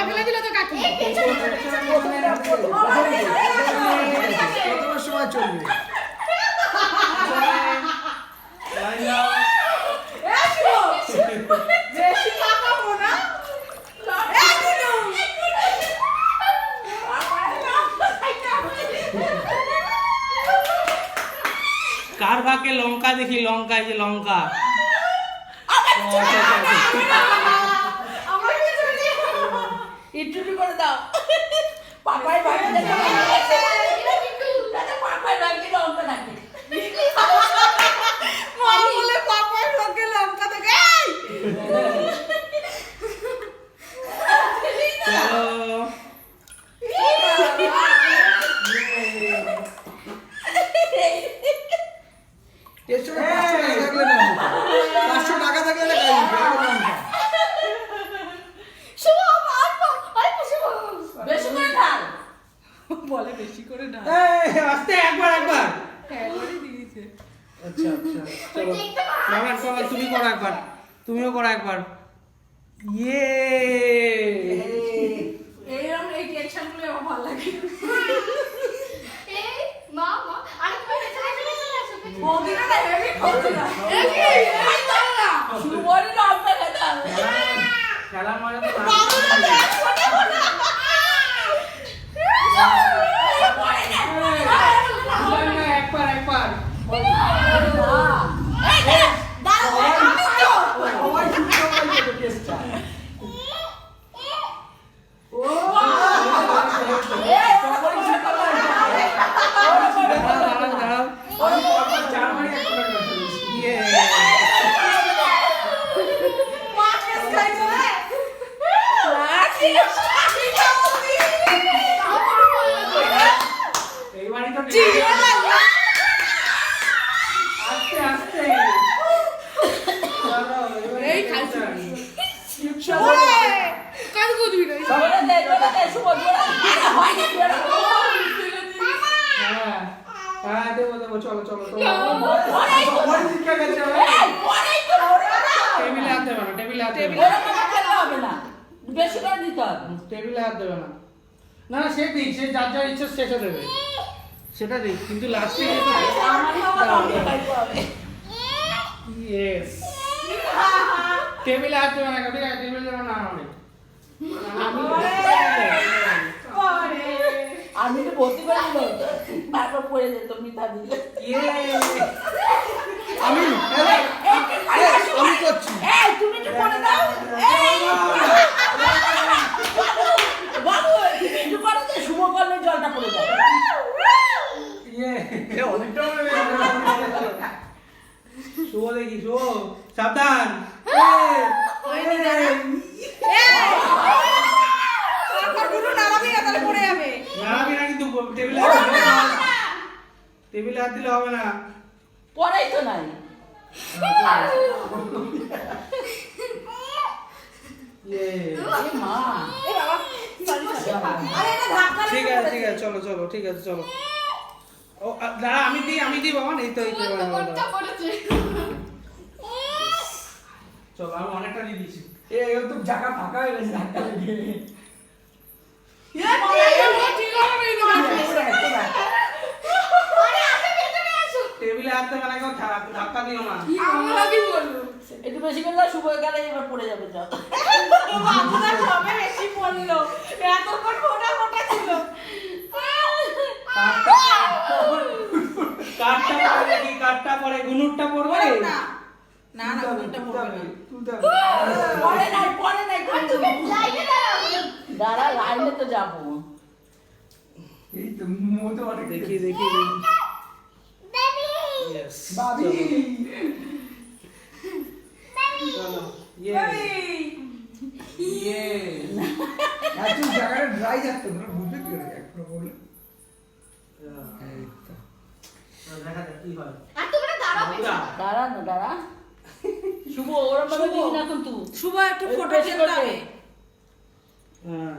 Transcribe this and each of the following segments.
একটা ফেলে দিল তো কাকি কত সময় চলবে বেশি পাকাবো না কার ভাগে লঙ্কা দেখি লঙ্কা এই যে লঙ্কা একটু করে দাও পাপাই ভাগে পাপাই ভাগে লঙ্কা নাকি মা বলে পাপাই ভাগে লঙ্কা থাকে চলো টাকা থাকলে না বলে বেশি করে না আস্তে একবার একবার একবারই দিয়েছে আচ্ছা আচ্ছা চলো মামা সবাই তুমি করো একবার তুমিও করো একবার ইয়ে এইরকম এই টেনশন গুলো আমার ভালো লাগে এই মা মা আরে তুমি চলে আসো বৌদিরা না হেভি খাচ্ছে না এই না শুরু করে না আমরা খেতে খেলা মানে তো একবার একবার এইবারই তো আস্তে আস্তে এই খাইছি কাজ করবি না হ্যাঁ দেবো দেবো চলো চলো টেবিলে হাত দেবে না টেবিলে হাত দেবে না বেশি করে দিতে হবে টেবিলে হাত দেবে না না না সে দিক সে যার যার ইচ্ছা সেটা দেবে সেটা দিক কিন্তু লাস্টে ইয়েস টেবিলে হাত দেবে না ঠিক আছে টেবিলে দেবে না অনেক আমি তো ভর্তি করে দিল তারপর পড়ে যেত মিঠা দিলে আমি করছি তুমি একটু করে দাও বাবু তুমি একটু করে দাও শুভ করলে জলটা পড়ে যাবে অনেকটা শুভ দেখি শুভ সাবধান নাড়াবি না কিন্তু টেবিলে হাত দিলে হবে না পড়াই তো নাই মা ঠিক আছে ঠিক আছে চলো চলো ঠিক আছে চলো ও দাঁড়া আমি দিই বাবা এই তো কোনটা পড়েছে চলো আমি অনেকটা দিয়ে দিয়েছি তো জায়গা ফাঁকা হয়ে গেছে ধাক্কা লেগে টেবিলে হাত দেবে না কেউ ধাক্কা দিও না একটু বেশি করে দাও শুভ গেলে এবার পড়ে যাবে জল বেশি পড়লো এতক্ষণ মোটা মোটা ছিল কাঠটা পরে গুনুরটা পড়বে না না গুনুরটা পড়বে তুলতে হবে পড়ে নাই দাঁড়া লাইনে তো যাবো এই তো মোতে অনেক দেখি Yes. বাবি চলো ইয়ে একটু জায়গাটা ড্রাই যাচ্ছে তোমরা বুঝবে কি করে একটু বলে এই তো দেখা যাক কি হয় আর তোমরা দাঁড়াও দাঁড়া না দাঁড়া শুভ ওরম ভাবে দিবি না কিন্তু শুভ একটু ফটো তুলতে হবে হ্যাঁ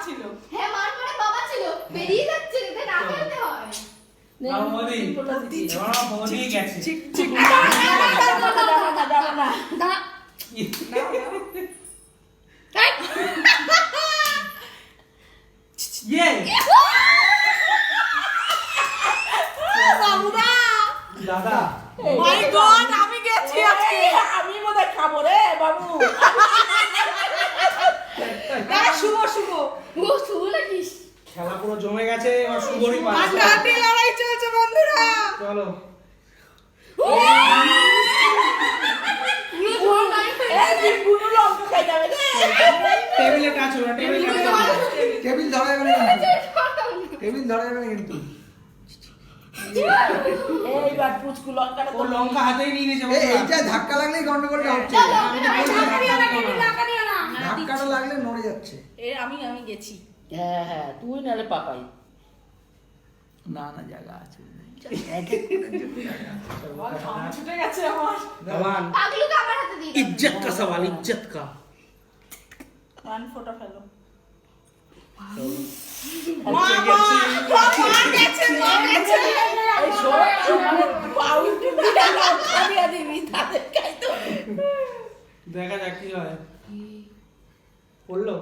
ছিল। হ্যাঁ মার পরে বাবা ছিল বেরিয়ে যাচ্ছে রে না ফেলতে হয় আমার মোদি এবার আমার মোদি গেছে দাঁড়া ইয়ে বাবুদা দাদা মাই গড আমি গেছি আজকে আমি বোধহয় খাবো রে বাবু দাঁড়া শুভ শুভ ও শুভ লাগিস খেলা পুরো জমে গেছে এবার শুভরই পাচ্ছে হাড্ডাহাড্ডি লড়াই চলছে বন্ধুরা চলো এই বুনু লঙ্কা খাই যাবে রে টেবিলে টাচ হলো টেবিলে টাচ হলো টেবিল ধরা যাবে না কিন্তু টেবিল ধরা যাবে না কিন্তু এইবার পুচকু লঙ্কাটা ও লঙ্কা হাতেই নিয়ে নিয়েছে এইটা ধাক্কা লাগলেই গন্ডগোলটা হচ্ছে আমি তো বলছি ধাক্কাটা লাগলে নড়ে যাচ্ছে আমি গেছি হ্যাঁ হ্যাঁ তুই নালে পাপাই না না জায়গা আছে ছুটে গেছে আমার ভগবান পাগলুকে আমার হাতে দিয়ে দাও। इज्जत का सवाल इज्जत का পান ফোঁটা ফেলো মা গেছে মা গেছে এই সবাই মানে পাউরুটি দিয়ে লঙ্কা দিয়ে দিবি তাদের খাইতো দেখা যাক কি হয় পড়লো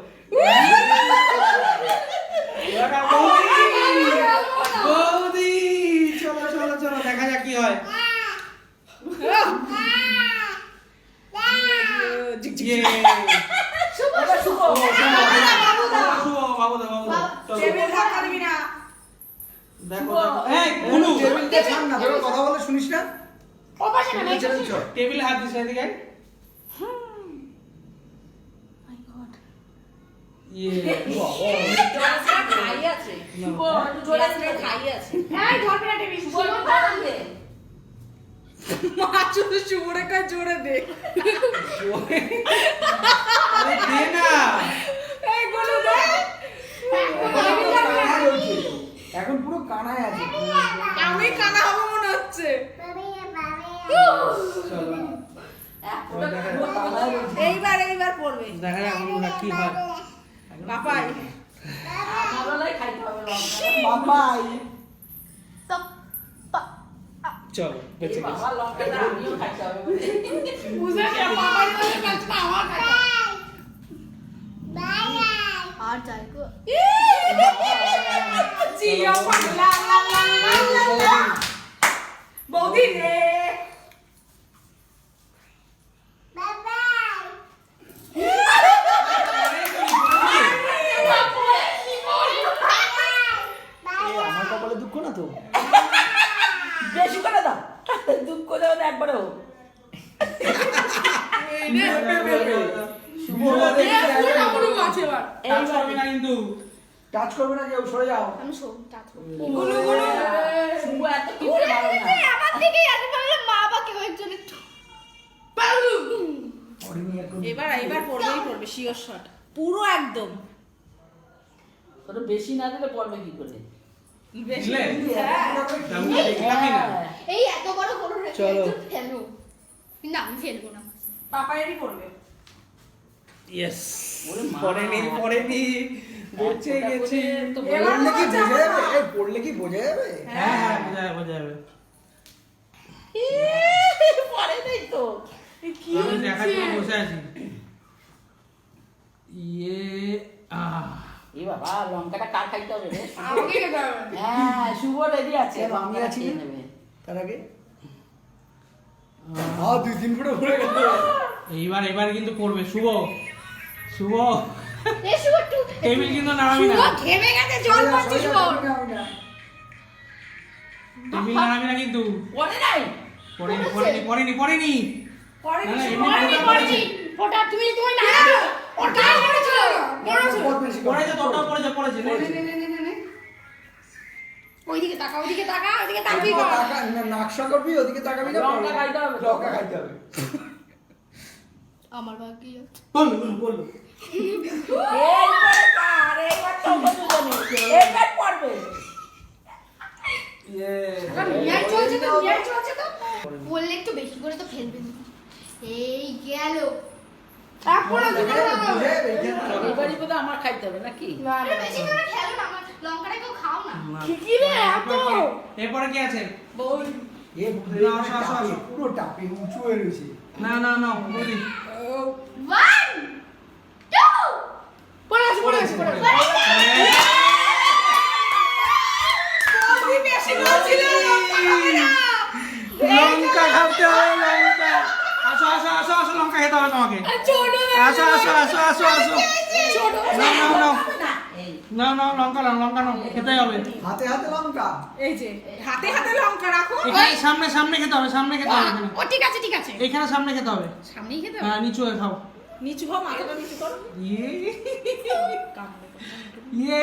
বৌদি চলো চলো চলো দেখা যাক কি হয় ইয়ে। ওটা শুভ বাবুদা চলো টেবিল ধাক্কা দিবি না দেখো এই গুনু টেবিলটা ছাড় না তোরা কথা বলে শুনিস না ও পাশে না টেবিল ছেড়ে চল টেবিলে হাত দিস এদিকে ইয়ে খাই আছে শুভ জোরে জোরে খাই আছে এই ধরবি না টেবিল শুভ দে মা শুধু শুভরে কাজ জোরে দে আরে দে না এই গুলো দে এখন পুরো কানায় আছে আমি কানা হবো মনে হচ্ছে চলো এইবার পড়বে দেখা যাক বন্ধুরা কি হয় পাপাই আমারলাই খাইতে হবে লঙ্কা বাবাই তো চলো বেঁচে গেছি বাবা লঙ্কাটা আমিও খাইতে হবে বুঝে না বাবার কাছে কাছে আমার কাছে আর যাই গো জিও পাগলা লা লা লা লা বৌদি রে আমার কপালে দুঃখ না তো বেশি করে দাও দুঃখ দেও না একবারে হোক টাচ করবে না কিন্তু টাচ করবে না কেউ সরে যাও আমি শোন তাতো গুলো গুলো শুভ এত কিনতে পারো না আমার দিকেই আসে বললে মা বাবাকে একজন একটু পাগলু অরিনি এখন এইবার পড়বে শিওর শট পুরো একদম তোর বেশি না দিলে পড়বে কি করে বেশি দিলে? হ্যাঁ আমি তো দেখলামই না এই এত বড় কোনো রেখে চলো। একটু ফেলো কিন্তু আমি ফেলবো না পাপায়েরই পড়বে ইয়েস ওরে মা। পড়েনি বেঁচে গেছি তো এবার পড়লে কি বোঝা বোঝা যাবে যাবে এই পড়লে কি বোঝা যাবে হ্যাঁ হ্যাঁ বোঝা যাবে পড়ে নেই তো আমি দেখার জন্য বসে আছি ইয়ে এ বাবা লঙ্কাটা কার খাইতে হবে রে আমাকে খেতে হবে হ্যাঁ শুভ রেডি আছে কেন, আমি লঙ্কাটা আছি খেয়ে না? নেবে তার আগে দুই দিন করে পড়ে গেল এইবার কিন্তু করবে শুভ এসো একটু টেবিল কিন্তু নামাবি না শুভ ঘেমে গেছে জল পড়ছে শুভ টেবিল নামাবি না কিন্তু পড়ে নাই পড়েনি পড়েনি না, না, শুভ। এমনি পড়েনি ফোটা তুমি না ওটা পড়েছিল পড়েছে তোরটাও পড়েছে ওইদিকে তাকা ওইদিকে তাকাবি নাকশা করবি ওদিকে তাকাবি না লঙ্কা খাইতে হবে। লঙ্কা খাইতে হবে আমার বাকি বললো এইবার কার এইবার তো বুঝুনি এইবার পড়বে নিয়ার চলছে তো বললে একটু বেশি করে তো ফেলবেন এই গেল এক পড়ে এবারই বোধহয় আমার খাইতে হবে নাকি আরে বেশি করে খেলো না আমার লঙ্কাটা কেউ খাও না কি রে এত এরপরে কি আছে? বই পুরো টাপে উঁচু হয়ে রয়েছে। না না না বৌদি 1 2 পড়ে আছে পড়ে আছে বৌদি বেশি বলছিল লঙ্কা খাতে হবে লঙ্কা। আসো আসো আসো আসো লঙ্কা খেতে হবে তোমাকে। ছোট আসো আসো আসো আসো আসো ছোট নাও নাও নাও এই নাও নাও লঙ্কা নাও লঙ্কা নাও খেতে হবে। হাতে হাতে লঙ্কা। এই যে হাতে হাতে লঙ্কা রাখো এখানে সামনে সামনে খেতে হবে সামনে খেতে হবে এখানে। ও ঠিক আছে এখানে সামনে খেতে হবে। সামনেই খেতে হবে হ্যাঁ নিচু হয়ে খাও। নিচু হও মাথাটা নিচু করো ইয়ে কামড়ে ইয়ে